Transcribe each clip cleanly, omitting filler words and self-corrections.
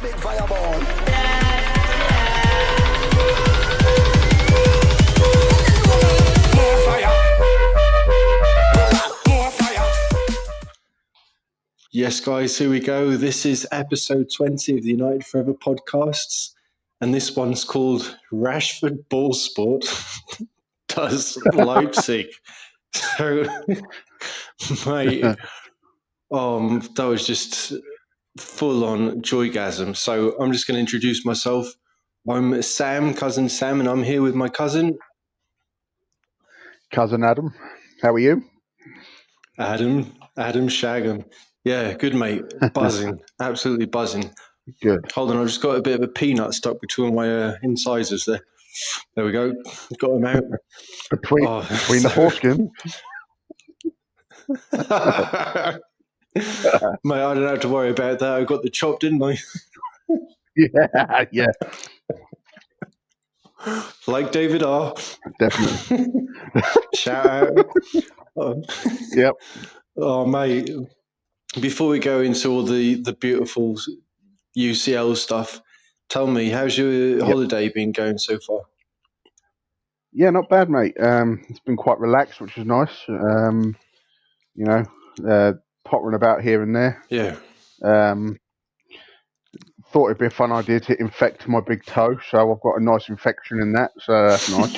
big fireball. More fire. More fire. Yes, guys, here we go. This is episode 20 of the United Forever podcasts, and this one's called Rashfordballsport does Leipzig. So, mate, that was just full-on joygasm. So I'm just going to introduce myself. I'm Sam, cousin Sam, and I'm here with my cousin Adam. How are you? Adam Shagham. Yeah, good, mate. Buzzing, absolutely buzzing. Good. Hold on, I've just got a bit of a peanut stuck between my incisors there. There we go. Got them out. Between the foreskin. Mate, I don't have to worry about that. I got the chop, didn't I? Yeah. Like David R. Definitely. Shout out. Yep. Oh, mate. Before we go into all the beautiful UCL stuff, tell me, how's your holiday been going so far? Yeah, not bad, mate. It's been quite relaxed, which is nice. Pottering about here and there. Yeah. Thought it'd be a fun idea to infect my big toe, so I've got a nice infection in that, so that's nice.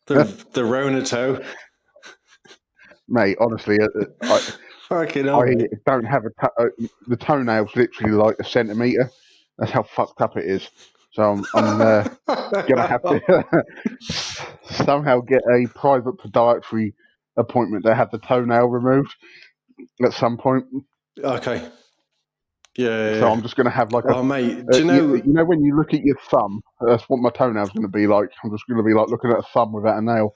The Rona toe. Mate, honestly, I don't have the toenail's literally like a centimetre. That's how fucked up it is. So I'm gonna have to somehow get a private podiatry appointment to have the toenail removed at some point. Okay. Yeah. So I'm just gonna have like mate, do you know? You know when you look at your thumb, that's what my toenail's gonna be like. I'm just gonna be like looking at a thumb without a nail.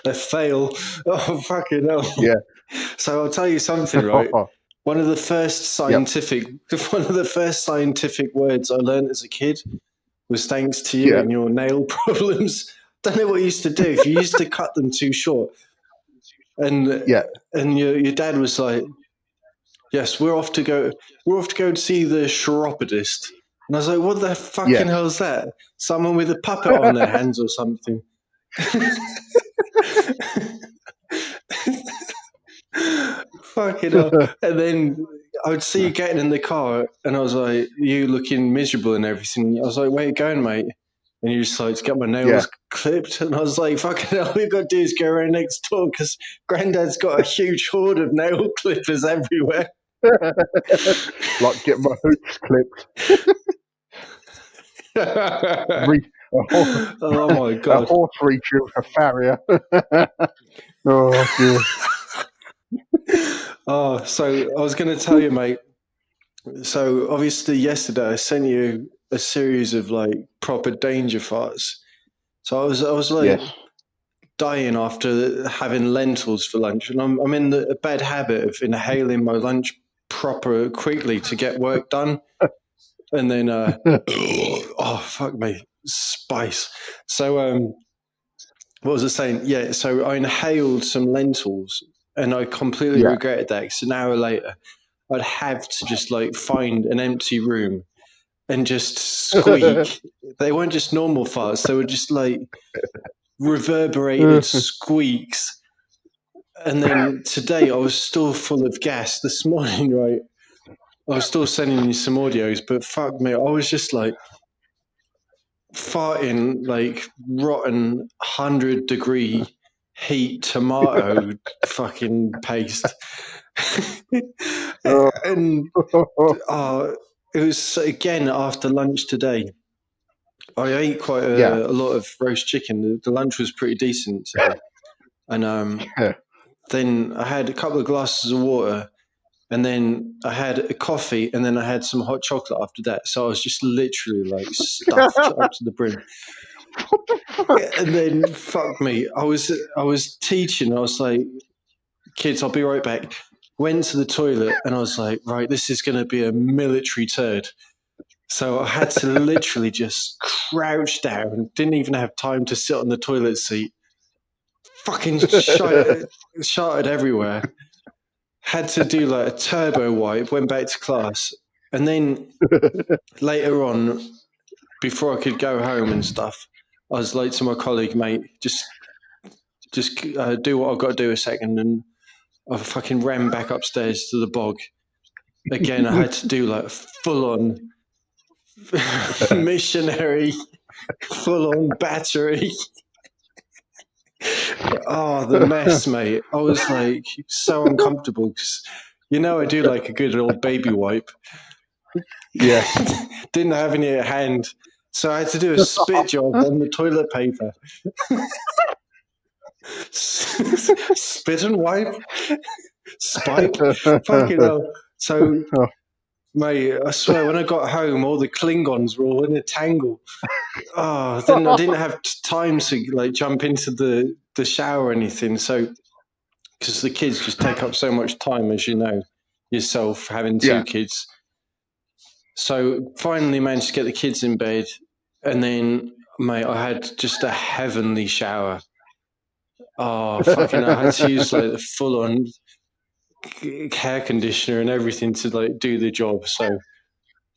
A fail. Oh, fucking hell. Yeah. So I'll tell you something, right? One of the first scientific words I learned as a kid was thanks to you and your nail problems. Don't know what you used to do. If you used to cut them too short, and your dad was like, "Yes, we're off to go and see the chiropodist." And I was like, "What the fucking hell is that? Someone with a puppet on their hands or something?" Fucking hell. And then I would see you getting in the car, and I was like, "You looking miserable and everything." I was like, "Where you going, mate?" And you just like, "To get my nails clipped." And I was like, "Fucking hell, all you got to do is go around next door because Granddad's got a huge hoard of nail clippers everywhere." Like get my hoops clipped. Oh my god! A horse reach with a farrier. Oh dear. Oh, so I was going to tell you, mate. So obviously yesterday I sent you a series of like proper danger farts. So I was like dying after having lentils for lunch, and I'm in the bad habit of inhaling my lunch proper quickly to get work done, and then oh fuck me, spice. So what was I saying? Yeah, so I inhaled some lentils, and I completely regretted that because an hour later I'd have to just like find an empty room and just squeak. They weren't just normal farts; they were just like reverberated squeaks. And then today I was still full of gas. This morning, right, I was still sending you some audios, but fuck me, I was just like farting like rotten 100-degree heat tomato fucking paste. And it was again after lunch today. I ate quite a lot of roast chicken. The lunch was pretty decent today. And then I had a couple of glasses of water, and then I had a coffee, and then I had some hot chocolate after that. So I was just literally like stuffed up to the brim. And then fuck me, I was teaching. I was like, "Kids, I'll be right back." Went to the toilet, and I was like, "Right, this is going to be a military turd." So I had to literally just crouch down. Didn't even have time to sit on the toilet seat. Fucking sharted everywhere. had to do like a turbo wipe, went back to class. And then later on, before I could go home and stuff, I was like to my colleague, mate, just do what I've got to do a second. And I fucking ran back upstairs to the bog. Again, I had to do like full-on missionary, full-on battery. Oh, the mess, mate. I was like so uncomfortable because, I do like a good old baby wipe. Yeah. Didn't have any at hand. So I had to do a spit job on the toilet paper. Spit and wipe? Spike? Fucking hell. So, mate, I swear, when I got home, all the Klingons were all in a tangle. Oh, then I didn't have time to like jump into the shower or anything. So, because the kids just take up so much time, as you know, yourself, having two kids. So finally managed to get the kids in bed. And then, mate, I had just a heavenly shower. Oh, fucking, I had to use like the full-on hair conditioner and everything to like do the job. So,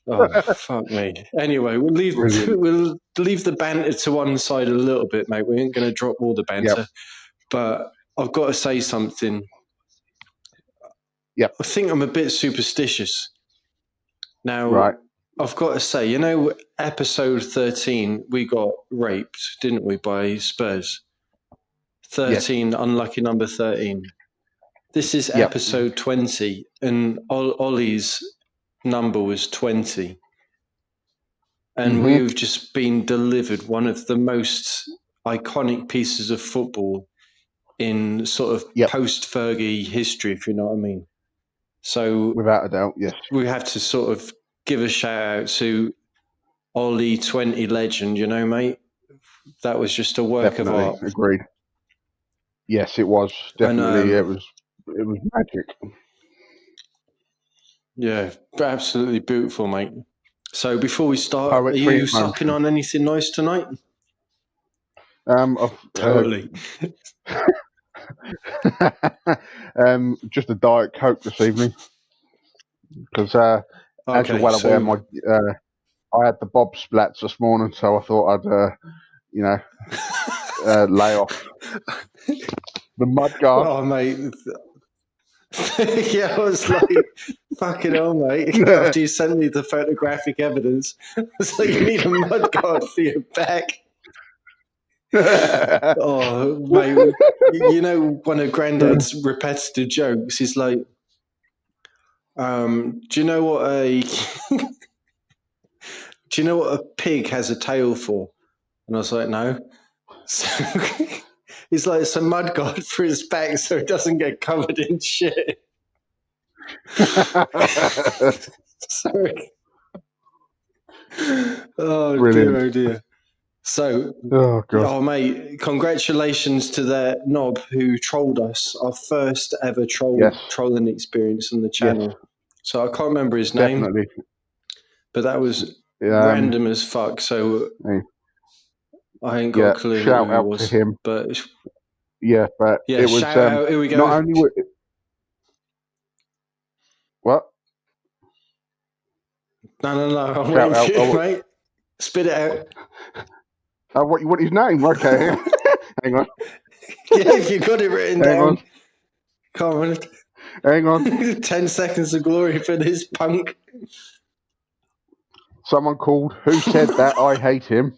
oh, fuck me. Anyway, we'll leave the banter to one side a little bit, mate. We ain't going to drop all the banter. But I've got to say something. I think I'm a bit superstitious. Now, I've got to say, episode 13, we got raped, didn't we, by Spurs? 13, unlucky number 13. This is episode 20, and Ollie's number was 20. And we've just been delivered one of the most iconic pieces of football in sort of post-Fergie history, if you know what I mean. So, without a doubt, yes. We have to sort of give a shout out to Ollie 20 legend, mate. That was just a work of art. Agreed. Yes, it was. Definitely, it was magic. Yeah, absolutely beautiful, mate. So before we start, are you sucking on anything nice tonight? Totally. Just a Diet Coke this evening. Because as you're well aware, I had the Bob Splats this morning, so I thought I'd, lay off the mud guard. Oh, mate. Yeah, I was like, fucking hell, mate. After you sent me the photographic evidence, I was like, you need a mud guard for your back. Oh, mate. One of Granddad's repetitive jokes is like, do you know what a pig has a tail for? And I was like, no. So he's like, it's a mud guard for his back so it doesn't get covered in shit. Sorry. Oh, brilliant. Dear, oh dear. So, mate, congratulations to that knob who trolled us. Our first ever trolling experience on the channel. Yes. So I can't remember his name. Definitely. But that was random as fuck. So I ain't got a clue shout who out it was. To him. But it was shout out. Here we go. Not only what? No. I'm waiting for you, mate. Spit it out. What his name? Okay. Hang on. Yeah, if you got it written down. On. Come on. Hang on. 10 seconds of glory for this punk. Someone called. Who said that? I hate him.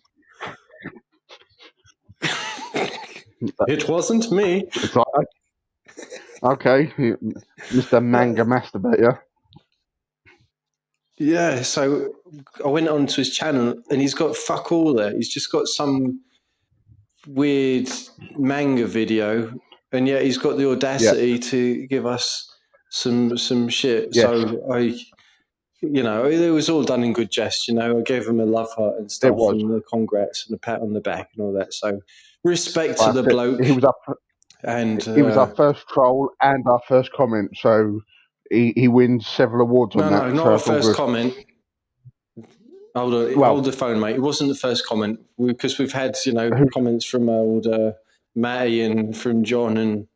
It wasn't me. It's like, okay, Mr. Manga Masturbator. Yeah, so I went onto his channel and he's got fuck all there. He's just got some weird manga video, and yet he's got the audacity to give us some shit. Yes. So it was all done in good jest. I gave him a love heart and stuff, and the congrats and a pat on the back and all that. So respect to the bloke. He was up, and he was our first troll and our first comment. So he wins several awards on that. No, not our first comment. Hold on, hold the phone, mate. It wasn't the first comment because we've had comments from old Matty and from John and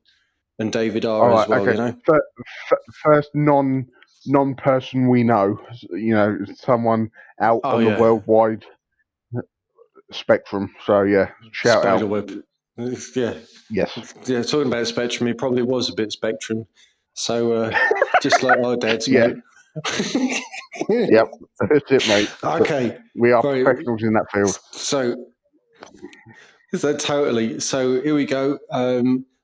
and David All R right, as well. okay. You know, First non-person we know, someone out oh on the yeah, worldwide spectrum. So yeah, shout Spider out. Web. Yeah, Yes. yeah. Talking about Spectrum, he probably was a bit Spectrum. So just like our dads, Yeah. mate. Yep. That's it, mate. Okay. We are Right. professionals in that field. So totally. So here we go.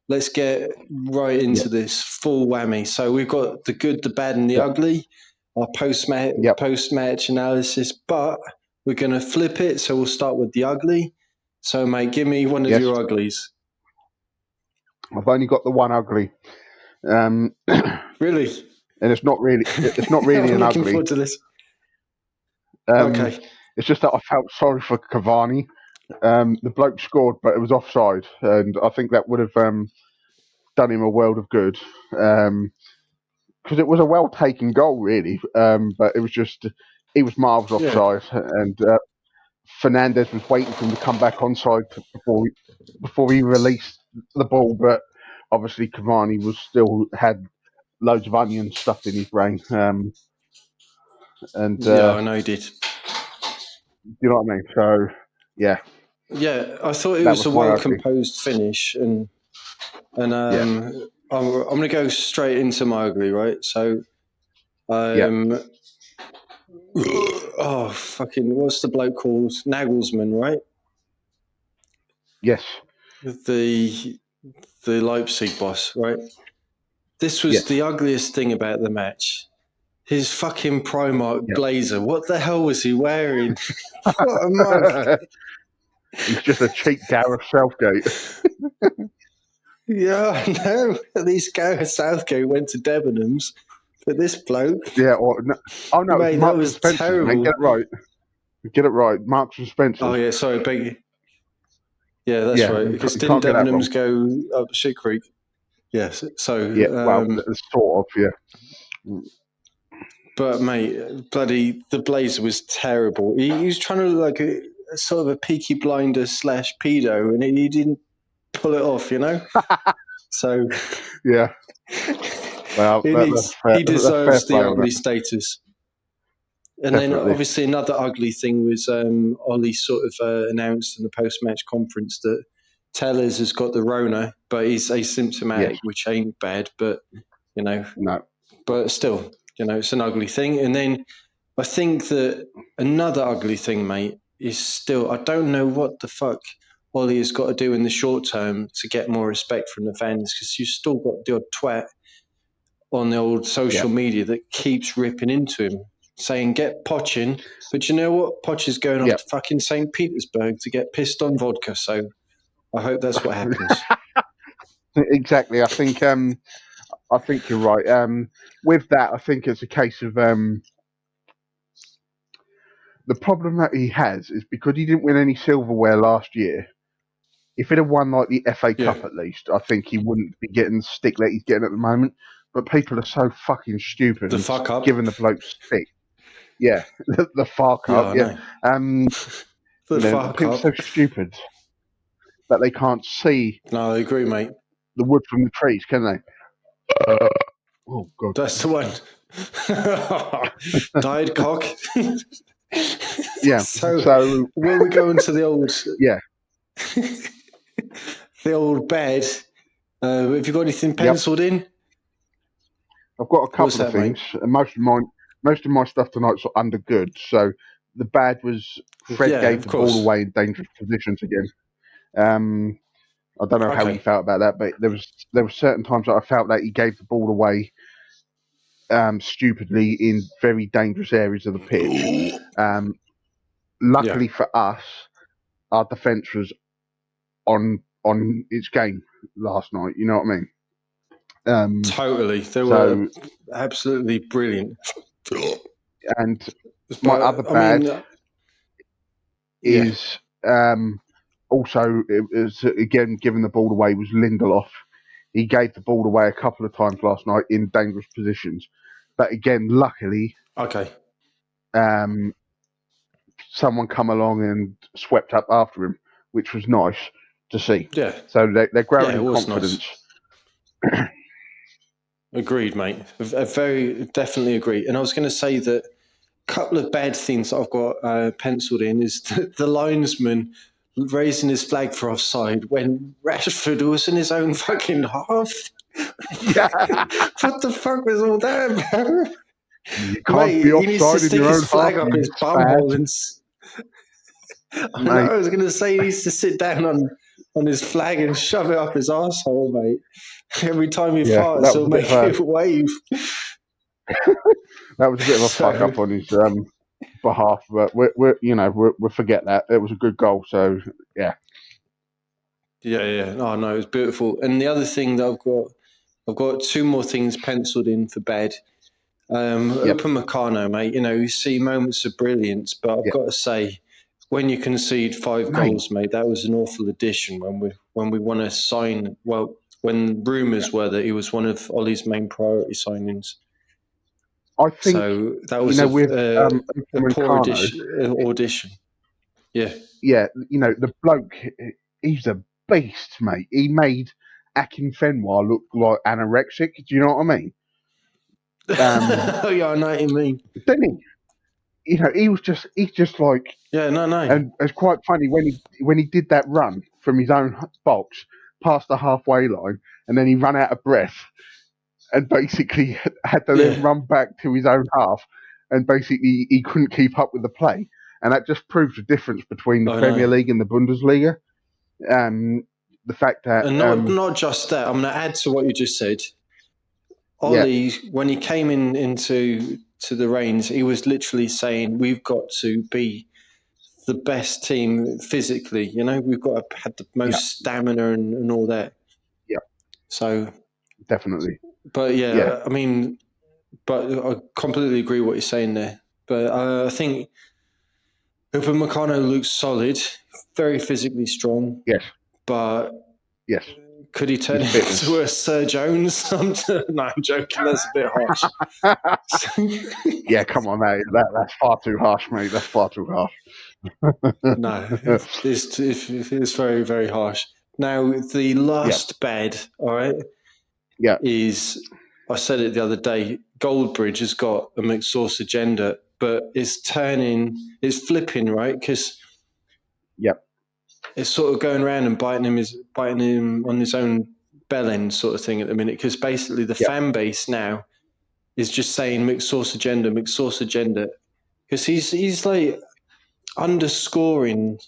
Let's get right into this full whammy. So we've got the good, the bad, and the ugly. Our post-match analysis, but we're going to flip it. So we'll start with the ugly. So, mate, give me one of your uglies. I've only got the one ugly. Really? And it's not really I'm an looking ugly. forward to this. Okay. It's just that I felt sorry for Cavani. The bloke scored, but it was offside, and I think that would have done him a world of good. Because it was a well taken goal, really. But it was just he was miles offside, and Fernandez was waiting for him to come back onside before he released the ball. But obviously, Cavani still had loads of onions stuffed in his brain. And Yeah, I know he did. you know what I mean? So, yeah. Yeah, I thought it That was a was my well ugly. composed finish, and I'm going to go straight into my ugly, right? So, oh fucking, what's the bloke called? Nagelsmann, right? Yes. The Leipzig boss, right? This was the ugliest thing about the match. His fucking Primark blazer. What the hell was he wearing? What a mug. He's just a cheap Gareth Southgate. Yeah, I know. At least Gareth Southgate went to Debenhams. But this bloke. Yeah. No, Mate, it was that Marks and was Spencer's, terrible. man. Get it right. Get it right. Marks and Spencer's. Oh, yeah, sorry, beg you. Yeah, that's right. Because you didn't can't get that wrong. Debenhams go up Shit Creek? Yes. So, Yeah, well, sort of, yeah. But, mate, bloody, the blazer was terrible. He was trying to look like a sort of a Peaky Blinder / pedo, and he didn't pull it off, you know? So, yeah. Well, he deserves the play ugly status. And Definitely. then, obviously, another ugly thing was Ollie sort of announced in the post-match conference that Tellers has got the Rona, but he's asymptomatic, which ain't bad, but, you know. No. But still, you know, it's an ugly thing. And then I think that another ugly thing, mate, is still, I don't know what the fuck Ollie has got to do in the short term to get more respect from the fans, because you've still got the odd twat on the old social media that keeps ripping into him, saying, get Poch in. But you know what? Poch is going off to fucking St. Petersburg to get pissed on vodka. So I hope that's what happens. Exactly. I think you're right. With that, I think it's a case of the problem that he has is because he didn't win any silverware last year. If he'd have won like the FA Cup at least, I think he wouldn't be getting the stick that he's getting at the moment. But people are so fucking stupid The fuck up. giving the bloke stick. Yeah, the fuck up. Yeah, people are so stupid that they can't see. No, I agree, mate. The wood from the trees, can they? Oh god, that's the one. Died cock. Yeah. So when we go into the old, the old bed, have you got anything penciled in? I've got a couple of things. Most of my stuff tonight's under good. So the bad was Fred gave the ball away in dangerous positions again. I don't know how you felt about that, but there were certain times that I felt that he gave the ball away stupidly in very dangerous areas of the pitch. Luckily for us, our defence was on its game last night. You know what I mean? Totally, they were absolutely brilliant. And my other bad is also, it was, again, giving the ball away was Lindelof. He gave the ball away a couple of times last night in dangerous positions. But again, luckily, someone come along and swept up after him, which was nice to see. Yeah. So they're growing in confidence. Nice. Agreed, mate. I very definitely agree. And I was going to say that a couple of bad things that I've got penciled in is the linesman raising his flag for offside when Rashford was in his own fucking half. Yeah. What the fuck was all that, bro? You can't Mate, be he needs to offside in stick your his own half, flag up you his spaz. bumhole and. I know, Mate. I was going to say he needs to sit down on his flag and shove it up his arsehole, mate. Every time he farts, he'll make it wave. That was a bit of a fuck up on his behalf, but we'll forget that. It was a good goal, so yeah. Yeah. Oh no, it was beautiful. And the other thing that I've got two more things penciled in for bed. Open Meccano, mate. You see moments of brilliance, but I've got to say, when you concede 5 goals, mate, that was an awful addition. When we want to sign, well, when rumours were that he was one of Ollie's main priority signings. I think so. That was with a poor Meccano, audition. Yeah. Yeah, the bloke, he's a beast, mate. He made Akinfenwa look like anorexic. Do you know what I mean? Yeah, I know what you mean. Didn't he? He's just like. Yeah, no. And it's quite funny when he did that run from his own box past the halfway line, and then he ran out of breath, and basically had to then run back to his own half, and basically he couldn't keep up with the play, and that just proves the difference between the Premier League and the Bundesliga. The fact that and not just that. I'm going to add to what you just said. Ollie, when he came into the reins, he was literally saying, "We've got to be the best team physically. We've got to have the most stamina and all that." Yeah. So definitely. But I mean, but I completely agree with what you're saying there. But I think Upamecano looks solid, very physically strong. Yes. But yes, could he turn into a Sir Jones? No, I'm joking. That's a bit harsh. Yeah, come on, mate. That's far too harsh, mate. That's far too harsh. No, it's very, very harsh. Now, the last bad, all right, is, I said it the other day, Goldbridge has got a McSauce agenda, but it's flipping, right? Because it's sort of going around and biting him on his own bell end sort of thing at the minute, because basically the fan base now is just saying McSauce agenda, because he's like underscoring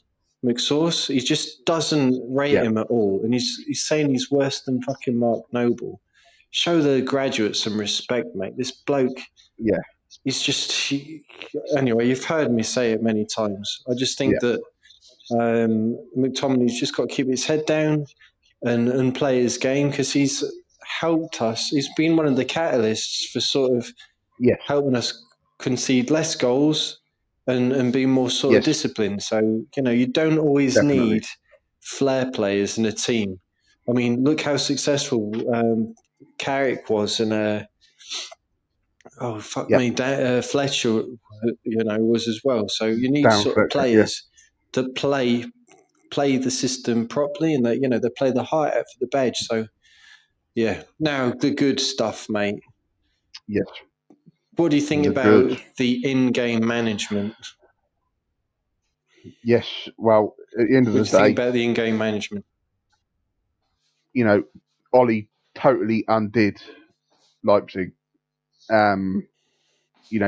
McSauce. He just doesn't rate him at all, and he's saying he's worse than fucking Mark Noble. Show the graduates some respect, mate. This bloke, he's just anyway. You've heard me say it many times. I just think that McTominay's just got to keep his head down and play his game, because he's helped us. He's been one of the catalysts for sort of helping us concede less goals and be more sort of disciplined. So, you don't always need flair players in a team. I mean, look how successful Carrick was, and Fletcher, was as well. So you need sort of players that play the system properly, and they play the heart out for the badge. So, now the good stuff, mate. Yes. What do you think about the in-game management? Yes. Well, at the end of the day, what do you think about the in-game management? Ollie totally undid Leipzig.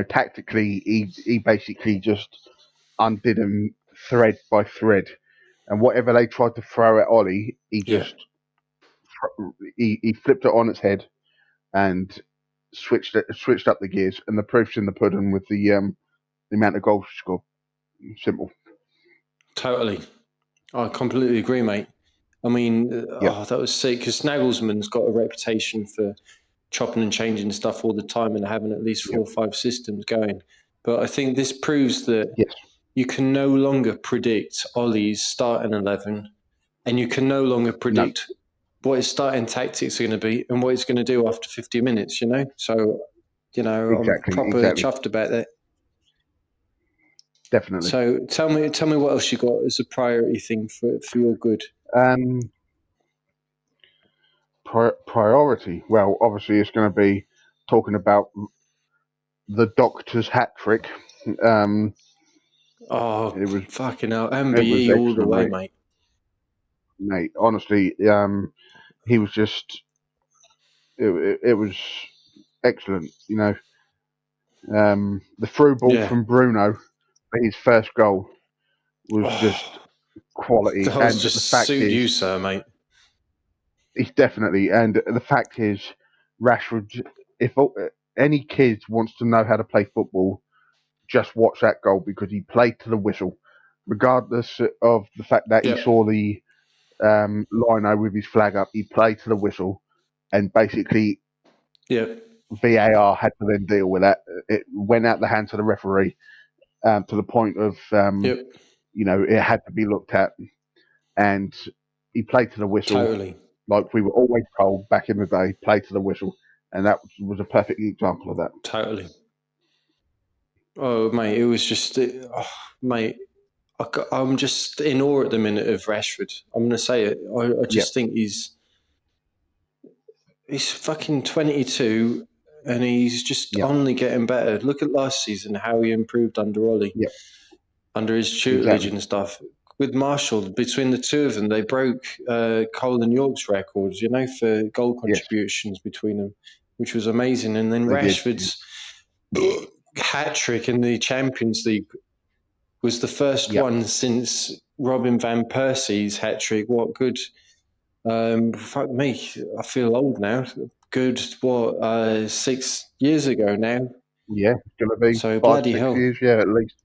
Tactically, he basically just undid them thread by thread, and whatever they tried to throw at Ollie, he just he flipped it on its head and switched up the gears, and the proof's in the pudding with the amount of goals scored. Simple. Totally. I completely agree, mate. I mean, that was sick, because Nagelsmann's got a reputation for chopping and changing stuff all the time and having at least 4 or 5 systems going. But I think this proves that you can no longer predict Ollie's starting 11, and you can no longer predict what his starting tactics are going to be and what he's going to do after 50 minutes, So, I'm proper chuffed about that. Definitely. So tell me what else you got as a priority thing for your good. Priority. Well, obviously, it's going to be talking about the Doctor's hat trick. It was fucking hell. it was MBE all the excellent, way, mate. mate. Mate, honestly, he was just. It was excellent. The through ball from Bruno for his first goal was just quality, That was and the just fact suit you, is, sir, mate. he's definitely. And the fact is, Rashford. If any kid wants to know how to play football, just watch that goal because he played to the whistle, regardless of the fact that he Yep. saw the lino with his flag up. He played to the whistle, and basically, VAR had to then deal with that. It went out the hands of the referee to the point of it had to be looked at, and he played to the whistle. Totally. Like we were always told back in the day, play to the whistle, and that was a perfect example of that. Totally. Oh, mate, it was just, mate, I'm just in awe at the minute of Rashford. I'm going to say it. I just think he's fucking 22 and he's just only getting better. Look at last season, how he improved under Ollie, under his tutelage and stuff. With Marshall, between the two of them, they broke Cole and York's records, for goal contributions between them, which was amazing. And then Rashford's hat trick in the Champions League was the first one since Robin van Persie's hat trick. What good? Fuck me, I feel old now. Good, 6 years ago now? Yeah, it's going to be so 5-6 hell. years, at least.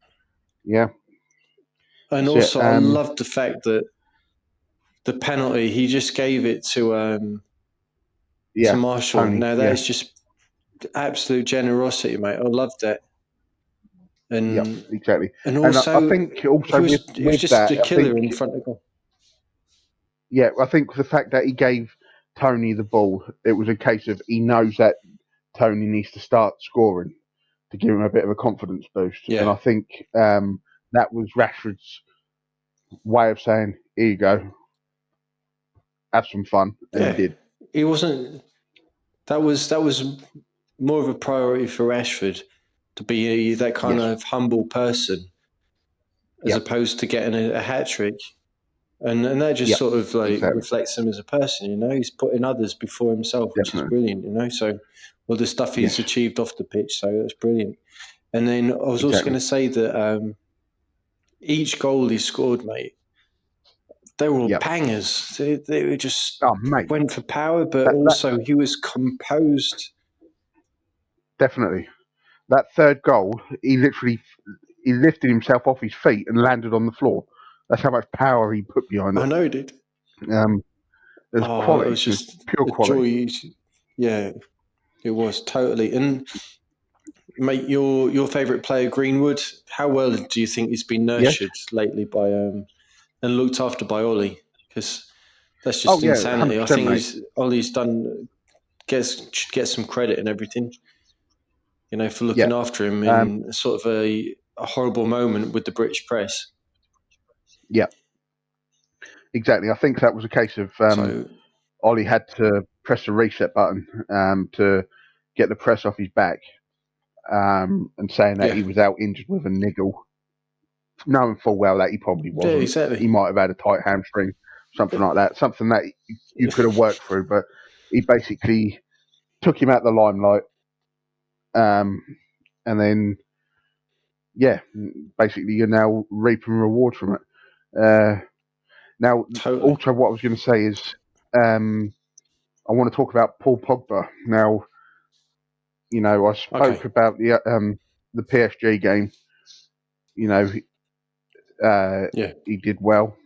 Yeah. And also, I loved the fact that the penalty, he just gave it to Marshall. Tony, now, that is just absolute generosity, mate. I loved that. And exactly. And also, I think also he was just that, a killer in front of goal. Yeah, I think the fact that he gave Tony the ball, it was a case of he knows that Tony needs to start scoring to give him a bit of a confidence boost. Yeah. And I think that was Rashford's way of saying, here you go, have some fun. And he did. He wasn't. That was more of a priority for Rashford to be that kind of humble person, as opposed to getting a hat trick. And that just sort of reflects him as a person, He's putting others before himself, which is brilliant, So, well, the stuff he's achieved off the pitch, so that's brilliant. And then I was also going to say that each goal he scored, mate, they were all bangers. They were just went for power, but also he was composed. Definitely. That third goal, he lifted himself off his feet and landed on the floor. That's how much power he put behind it. I know, dude. There's quality. It was just pure quality. Joy. Yeah, it was totally. And mate, your favourite player, Greenwood, how well do you think he's been nurtured lately by and looked after by Ollie? Because that's just insanity. I think Ollie's done should get some credit and everything, for looking after him in sort of a horrible moment with the British press. Yeah, exactly. I think that was a case of Ollie had to press the reset button to get the press off his back, and saying that he was out injured with a niggle, knowing full well that he probably wasn't. Yeah, exactly. He might have had a tight hamstring, something like that, something that you could have worked through, but he basically took him out the limelight, and then basically you're now reaping rewards from it. Now, also what I was going to say is I want to talk about Paul Pogba. Now, I spoke about the PSG game. He did well,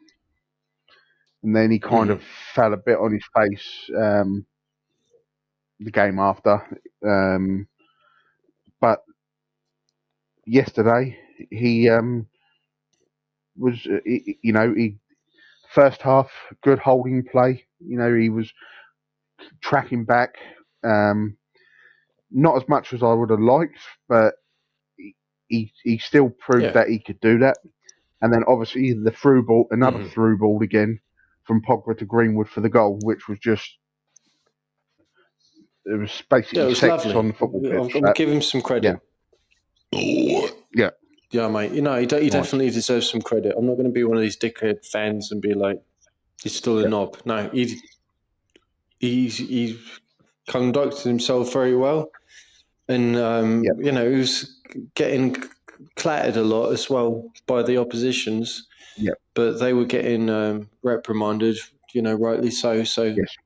and then he kind of fell a bit on his face the game after. But yesterday he was, he first half good holding play. He was tracking back. Not as much as I would have liked, but he still proved that he could do that. And then obviously the through ball, another through ball again from Pogba to Greenwood for the goal, which was just It was basically it was sex lovely. on the football pitch. I'm going to give him some credit. Yeah. Yeah, mate. He definitely deserves some credit. I'm not going to be one of these dickhead fans and be like, he's still a knob. No, he conducted himself very well. And, he was getting clattered a lot as well by the oppositions. Yeah. But they were getting reprimanded, rightly so. So Yes.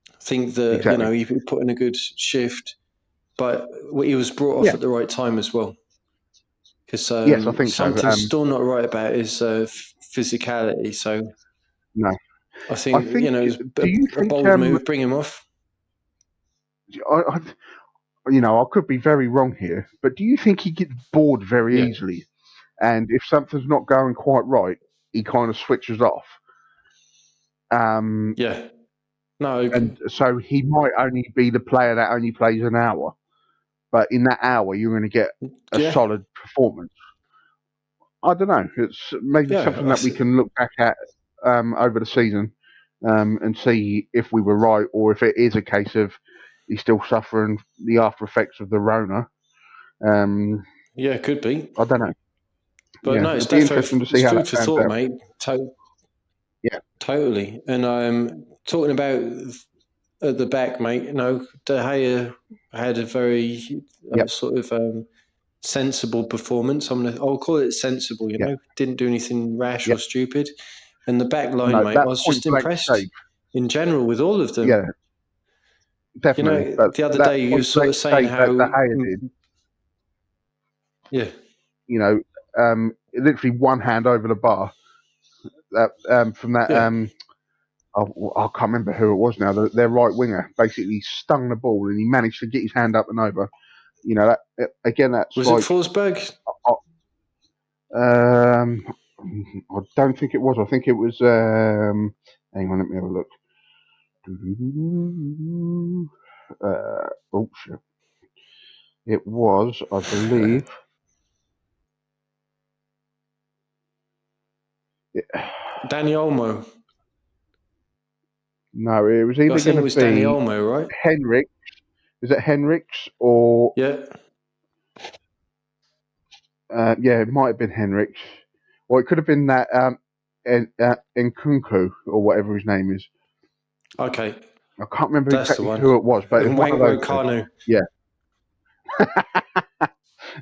I think that, he put in a good shift. But he was brought off at the right time as well. Because yes, I think something's so. still not right about his physicality. So no, I think, it was do you a think, bold move, bring him off. I could be very wrong here, but do you think he gets bored very easily? And if something's not going quite right, he kind of switches off. Yeah. No. And so he might only be the player that only plays an hour, but in that hour you're going to get a solid performance. I don't know. It's maybe something that we can look back at over the season and see if we were right, or if it is a case of he's still suffering the after effects of the Rona. It could be. I don't know. But no, it's it'd be interesting to see how food that for pans thought, out. mate. Totally. And talking about at the back, mate, De Gea had a very sort of sensible performance. I'll call it sensible. Didn't do anything rash or stupid. And the back line, mate, I was just impressed in general with all of them. Yeah, definitely. But the other day you were sort of saying how De Gea did. Yeah. Literally one hand over the bar. From that. I can't remember who it was now. Their right winger basically stung the ball, and he managed to get his hand up and over. That's was like, it Forsberg? I don't think it was. I think it was. Hang on, let me have a look. Oh shit! It was, I believe. Danny Olmo. No, it was either going to be Danny Olmo, right? Henrik. Is it Henriks or? Yeah. It might have been Henriks, or it could have been that Nkunku or whatever his name is. Okay. I can't remember exactly who it was, but it's one of those. Kanu. Yeah.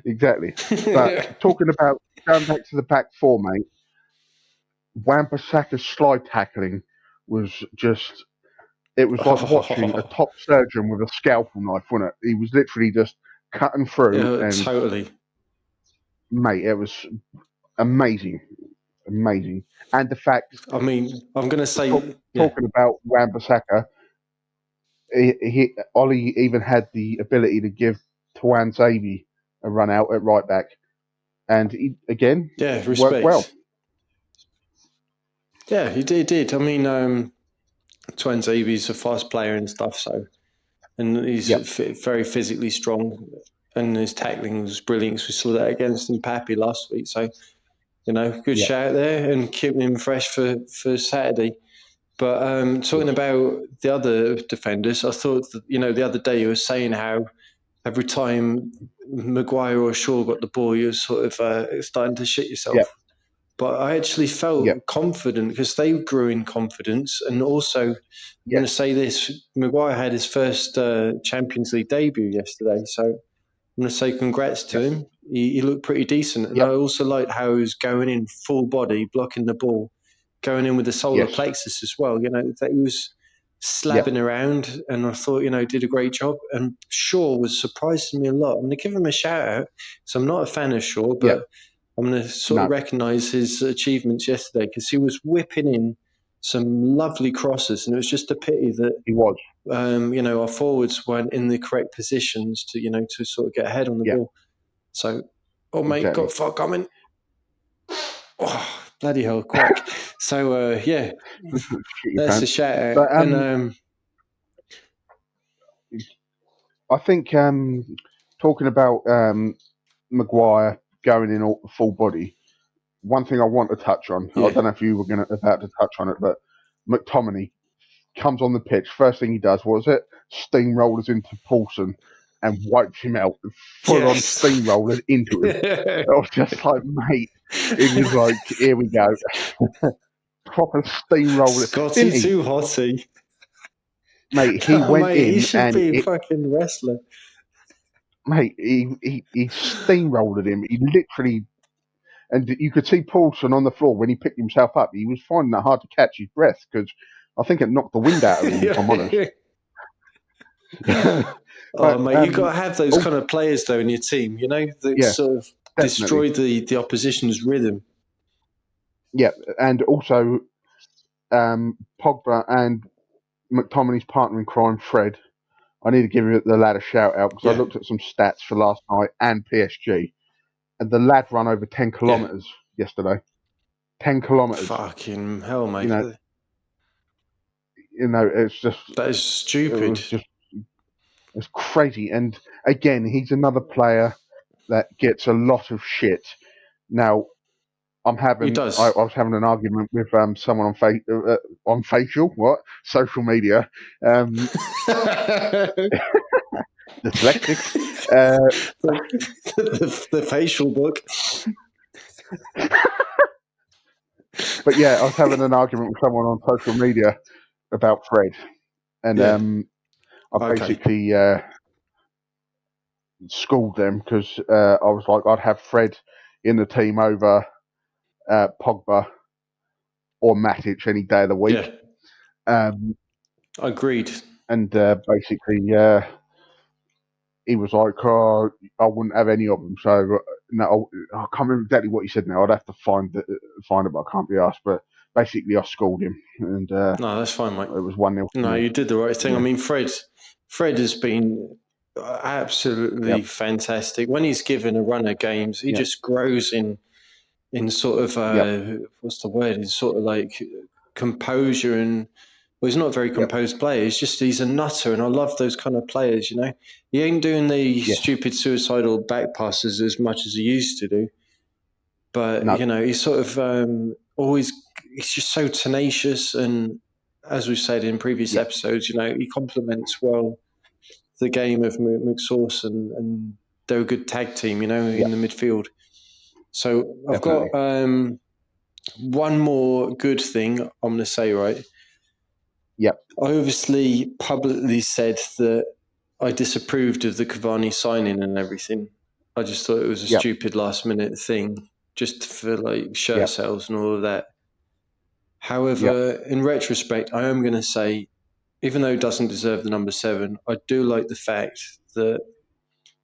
Exactly. But talking about going back to the back four, mate, Wan-Bissaka's slide tackling was just. It was like watching a top surgeon with a scalpel knife, wasn't it? He was literally just cutting through. And totally. Mate, it was amazing. And the fact, I mean, I'm going to say, talking about Wan-Bissaka, Ollie even had the ability to give Tuan Zabi a run out at right back, and he again worked well. Yeah, he did. I mean, Tuan Zabi's a fast player and stuff, and he's very physically strong, and his tackling was brilliant. We saw that against Mbappe last week, so good shout there, and keeping him fresh for Saturday. But talking about the other defenders, I thought that, the other day you were saying how every time Maguire or Shaw got the ball, you were sort of starting to shit yourself. Yeah. But I actually felt confident because they grew in confidence. And also, I'm going to say this, Maguire had his first Champions League debut yesterday. So I'm going to say congrats to him. He looked pretty decent. And I also liked how he was going in full body, blocking the ball, going in with the solar plexus as well. That he was slapping around, and I thought, did a great job. And Shaw was surprising me a lot. I'm going to give him a shout out. So I'm not a fan of Shaw, but I'm going to sort of recognise his achievements yesterday because he was whipping in some lovely crosses, and it was just a pity that he was. Our forwards weren't in the correct positions to sort of get ahead on the ball. So, mate, got far coming. Oh, bloody hell, quack. So, that's a shout out. But, and I think talking about Maguire going in full body, one thing I want to touch on, I don't know if you were about to touch on it, but McTominay, comes on the pitch. First thing he does, what was it? Steamrollers into Paulson and wipes him out. Full on steamrollers into him. I was just like, mate, it was like, here we go. Proper steamroller. Scotty too hotty. Mate, he went mate, in he should and be a fucking wrestler. Mate, he steamrolled him. He literally, and you could see Paulson on the floor when he picked himself up. He was finding it hard to catch his breath because I think it knocked the wind out of him, if I'm honest. But, mate, you got to have those kind of players, though, in your team, you know, that sort of destroy the opposition's rhythm. Yeah, and also Pogba and McTominay's partner in crime, Fred. I need to give the lad a shout out because I looked at some stats for last night and PSG, and the lad ran over 10 kilometres yesterday. 10 kilometres. Fucking hell, mate. You know, it's just... That is stupid. It's crazy. And again, he's another player that gets a lot of shit. Now, I was having an argument with someone on social media. Dyslexic. The facial book. But yeah, I was having an argument with someone on social media about Fred, and I basically schooled them because I was like, I'd have Fred in the team over Pogba or Matic any day of the week. Agreed. And basically, he was like, "Oh, I wouldn't have any of them." So no, I can't remember exactly what he said now. I'd have to find it, but I can't be asked. But basically, I schooled him, and no, that's fine, mate. It was 1-0. No, you did the right thing. Yeah. I mean, Fred has been absolutely fantastic. When he's given a run of games, he just grows in sort of what's the word? In sort of like composure and. Well, he's not a very composed player. He's a nutter, and I love those kind of players, you know. He ain't doing the stupid suicidal back passes as much as he used to do. But, you know, he's sort of always, he's just so tenacious. And as we've said in previous episodes, you know, he complements well the game of McSauce, and they're a good tag team, you know, in the midfield. So I've got one more good thing I'm going to say, right? Yep. I obviously publicly said that I disapproved of the Cavani signing and everything. I just thought it was a stupid last-minute thing, just for like shirt sales and all of that. However, in retrospect, I am going to say, even though he doesn't deserve the number 7, I do like the fact that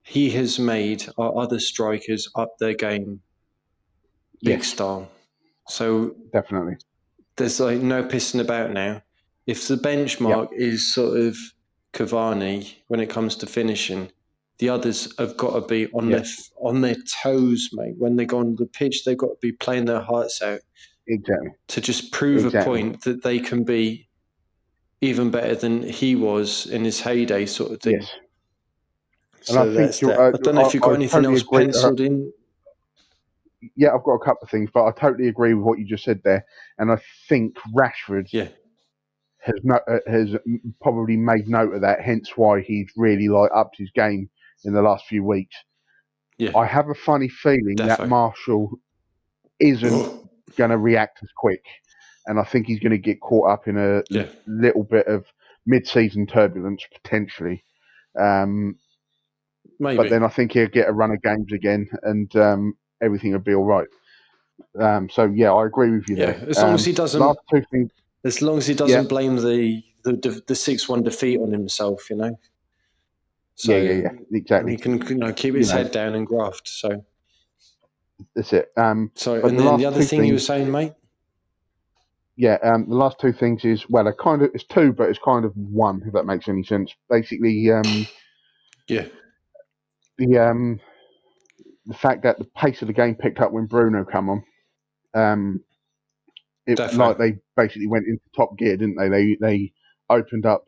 he has made our other strikers up their game big style. So definitely, there's like no pissing about now. If the benchmark is sort of Cavani when it comes to finishing, the others have got to be on their toes, mate. When they go on the pitch, they've got to be playing their hearts out. Exactly. To just prove a point that they can be even better than he was in his heyday, sort of thing. Yes. So and I think I don't know if you've got anything totally else penciled in. Yeah, I've got a couple of things, but I totally agree with what you just said there. And I think Rashford has probably made note of that, hence why he's really like upped his game in the last few weeks. Yeah. I have a funny feeling that Marshall isn't going to react as quick, and I think he's going to get caught up in a little bit of mid-season turbulence potentially. Maybe. But then I think he'll get a run of games again, and everything will be all right. So yeah, I agree with you there. As long as he doesn't. Last two things. As long as he doesn't blame the 6-1 defeat on himself, you know. So, yeah, exactly. And he can keep his head down and graft. So that's it. Sorry, and then the other thing you were saying, mate. Yeah, the last two things is it's two, but it's kind of one, if that makes any sense. Basically, the fact that the pace of the game picked up when Bruno come on. Like they basically went into top gear, didn't they? They opened up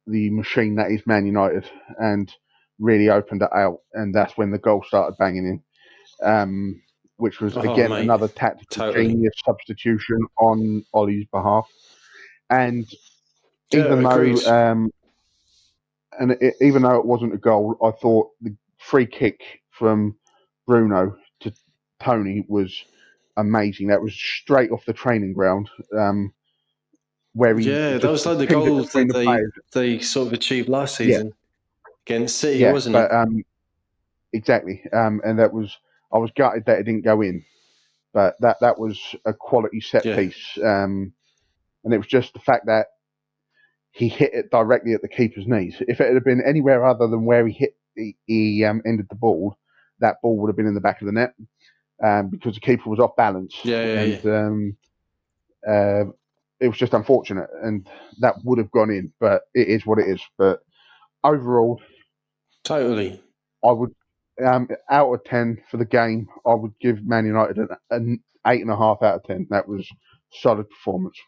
the machine that is Man United and really opened it out, and that's when the goal started banging in, which was again another tactical genius substitution on Ollie's behalf. And Yeah, agreed. Even though it wasn't a goal, I thought the free kick from Bruno to Tony was amazing. That was straight off the training ground, where he Yeah, that just was like the pinged it goal between that the players. they sort of achieved last Yeah, season against City, yeah, wasn't but it? exactly. And that was, I was gutted that it didn't go in, but that was a quality set Yeah, piece. And it was just the fact that he hit it directly at the keeper's knees. If it had been anywhere other than where he ended the ball, that ball would have been in the back of the net, because the keeper was off balance, yeah. and it was just unfortunate, and that would have gone in. But it is what it is. But overall, Totally. I would, out of 10 for the game, I would give Man United an 8.5 out of 10. That was solid performance.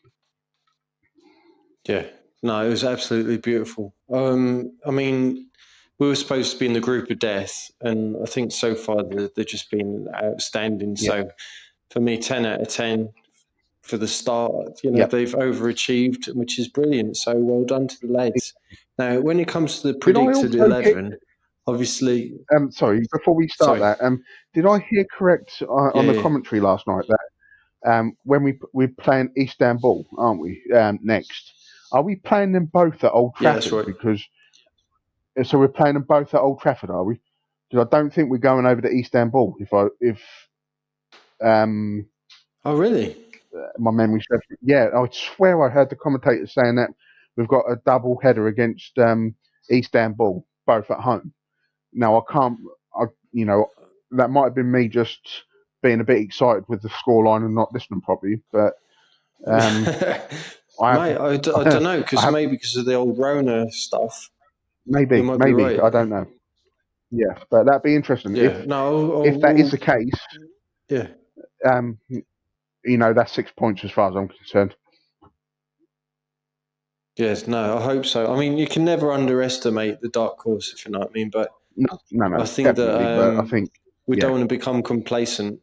Yeah. No, it was absolutely beautiful. I mean, we were supposed to be in the group of death, and I think so far they've just been outstanding. Yeah. So for me, 10 out of 10 for the start. Yep. They've overachieved, which is brilliant. So well done to the lads. Now, when it comes to the Did I predicted also hear? 11, obviously, Sorry, before we start sorry. that, did I hear correct on the Yeah. commentary last night that when we're playing Istanbul, aren't we? Next, are we playing them both at Old Yeah, that's Trafford? right. Because so we're playing them both at Old Trafford, are we? Because I don't think we're going over to Istanbul. If Oh, really? my memory serves me. Yeah, I swear I heard the commentator saying that we've got a double header against Istanbul, both at home. Now I can't, that might have been me just being a bit excited with the scoreline and not listening properly. But I have, Mate, I don't know, I because have maybe because of the old Rona stuff, you maybe, might be maybe right. I don't know. Yeah, but that'd be interesting Yeah, no, if that is the case. yeah. Um, that's 6 points as far as I'm concerned. Yes, no, I hope so. I mean, you can never underestimate the dark horse, if you know what I mean. But No, I think that definitely. But I think, we don't yeah, want to become complacent.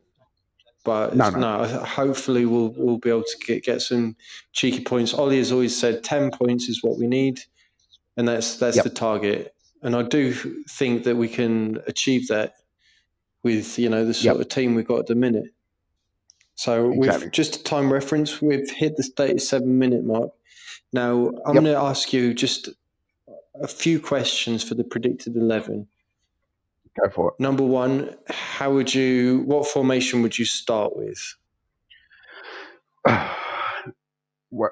But no, hopefully we'll be able to get some cheeky points. Ollie has always said 10 points is what we need, and that's yep, the target. And I do think that we can achieve that with the yep, sort of team we've got at the minute. So with exactly. just a time reference, we've hit the 37-minute mark. Now I'm Yep, going to ask you just a few questions for the predicted 11. go for Number one, what formation would you start with? it. Well,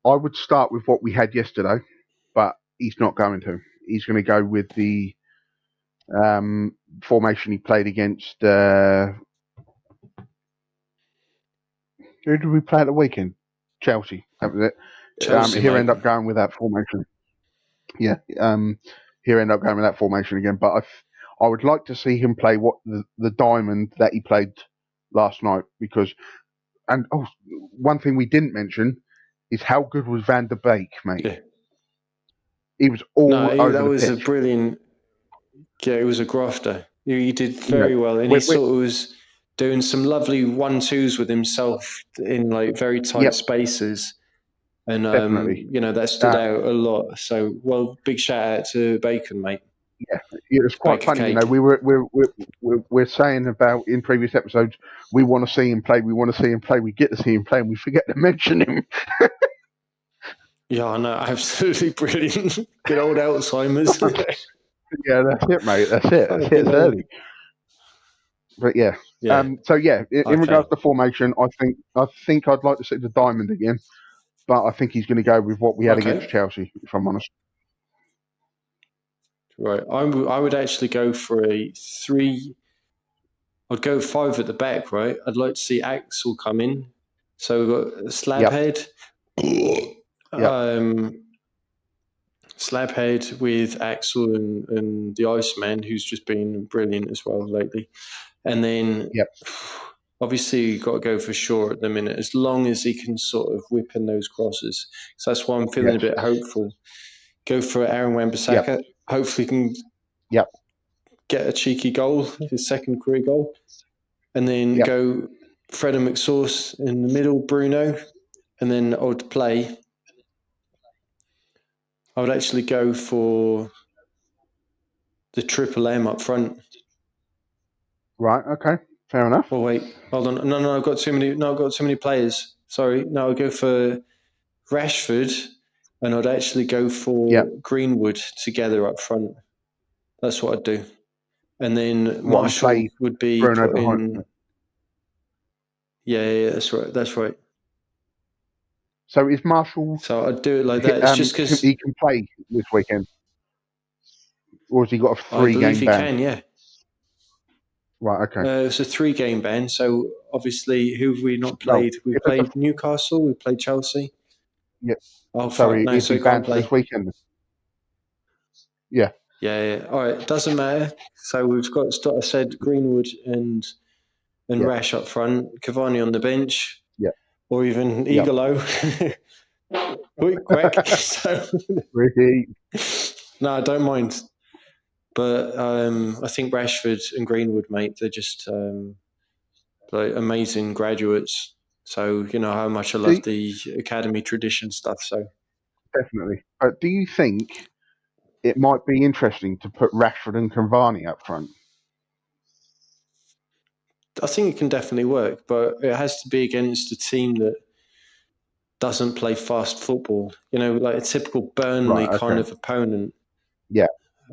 I would start with what we had yesterday, but he's not going to. He's going to go with the formation he played against. Who did we play at the weekend? Chelsea. That was it. Chelsea, He'll mate. end up going with that formation. Yeah. He'll end up going with that formation again. But I would like to see him play the diamond that he played last night, because. And one thing we didn't mention is how good was Van der Beek, mate. Yeah. He was all over That the was a pitch. brilliant. Yeah, it was a grafter. He did You know, very well, and he sort of was doing some lovely 1-2s with himself in like very tight yep, spaces, and definitely. that stood out a lot. So, big shout out to Bacon, mate. Yeah, it was quite Baker funny. cake. We're saying about in previous episodes, we want to see him play. We want to see him play. We get to see him play, and we forget to mention him. Yeah, I know, absolutely brilliant. Good old Alzheimer's. Yeah, that's it, mate. That's it. That's it. It's early. But yeah. Yeah. So yeah, in Okay. regards to formation, I think I'd like to see the diamond again, but I think he's going to go with what we had against Okay. Chelsea. If I'm honest. Right. I would actually go for a 3. I'd go 5 at the back, right? I'd like to see Axel come in. So we've got Yep. Slabhead. Yep. Slabhead with Axel and the Iceman, who's just been brilliant as well lately. And then Yep. obviously you've got to go for Shaw at the minute, as long as he can sort of whip in those crosses. So that's why I'm feeling a Yes. bit hopeful. Go for Aaron Wan-Bissaka. Yep. Hopefully he can Yep. get a cheeky goal, his second career goal. And then Yep. go Fred and McSauce in the middle, Bruno. and then I would play. I would actually go for the Triple M up front. Right. Okay. Fair enough. Oh wait, hold on. No, I've got too many. No, I've got too many players. Sorry. No, I'll go for Rashford, and I'd actually go for Greenwood together up front. That's what I'd do. And then Marshall would be Bruno put in. Yeah, that's right. That's right. So is Marshall? So I'd do it like that. It's just because he can play this weekend, or has he got a 3-game ban? I believe he can. Yeah. Right. Okay. It's a 3-game ban. So obviously, who have we not played? We played Newcastle. We played Chelsea. Yeah. Oh so fuck! No, is so he he can't banned play this weekend? Yeah. Yeah. All right. Doesn't matter. So we've got. I said Greenwood and Rash up front. Cavani on the bench. Yeah. Or even Igalo. Quick. So. No, I don't mind. But I think Rashford and Greenwood, mate, they're just like amazing graduates. So you know how much I love the academy tradition stuff. So definitely. But do you think it might be interesting to put Rashford and Cavani up front? I think it can definitely work, but it has to be against a team that doesn't play fast football. You know, like a typical Burnley kind of opponent. Yeah,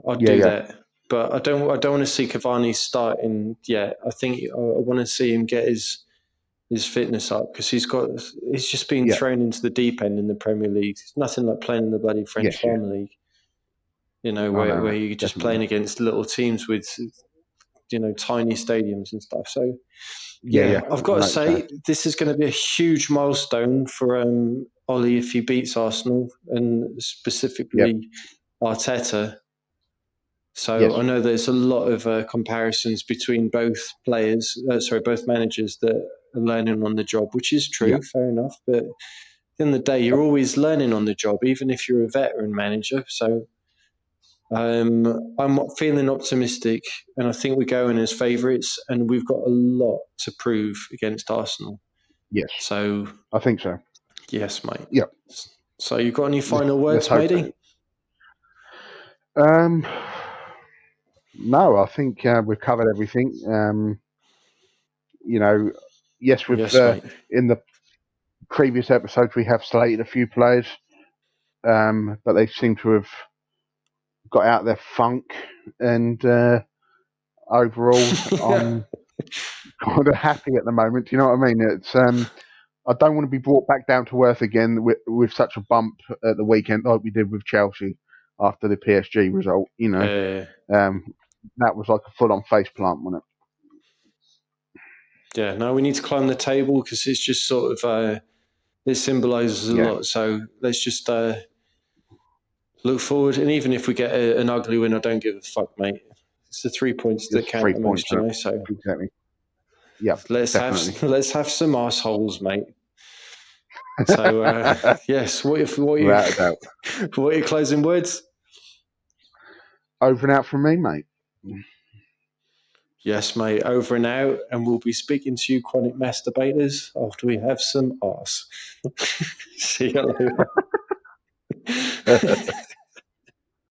I'd do that. But I don't want to see Cavani starting yet. I think I want to see him get his fitness up because he's just been thrown into the deep end in the Premier League. It's nothing like playing in the bloody French Farmer League. You know, where you're just playing against little teams with, you know, tiny stadiums and stuff. So I've got to say this is going to be a huge milestone for Ollie if he beats Arsenal and specifically Arteta. So I know there's a lot of comparisons between both both managers that are learning on the job, which is true, fair enough. But at the end of the day, you're always learning on the job, even if you're a veteran manager. So I'm feeling optimistic, and I think we're going as favourites, and we've got a lot to prove against Arsenal. Yes. So I think so. Yes, mate. Yep. So you got any final words, matey? No, I think we've covered everything. You know, yes, in the previous episodes we have slated a few players, but they seem to have got out their funk, and overall, I'm kind of happy at the moment. Do you know what I mean? It's I don't want to be brought back down to earth again with such a bump at the weekend like we did with Chelsea after the PSG result. You know, that was like a full-on faceplant, wasn't it? Yeah, no, we need to climb the table because it's just sort of it symbolises a lot. So let's just look forward, and even if we get an ugly win, I don't give a fuck, mate. It's the 3 points that count the most, you know. So exactly. Yeah, let's have some assholes, mate. So yes, what are your closing words? Over and out from me, mate. Yes, mate, over and out, and we'll be speaking to you chronic masturbators after we have some arse. See you later.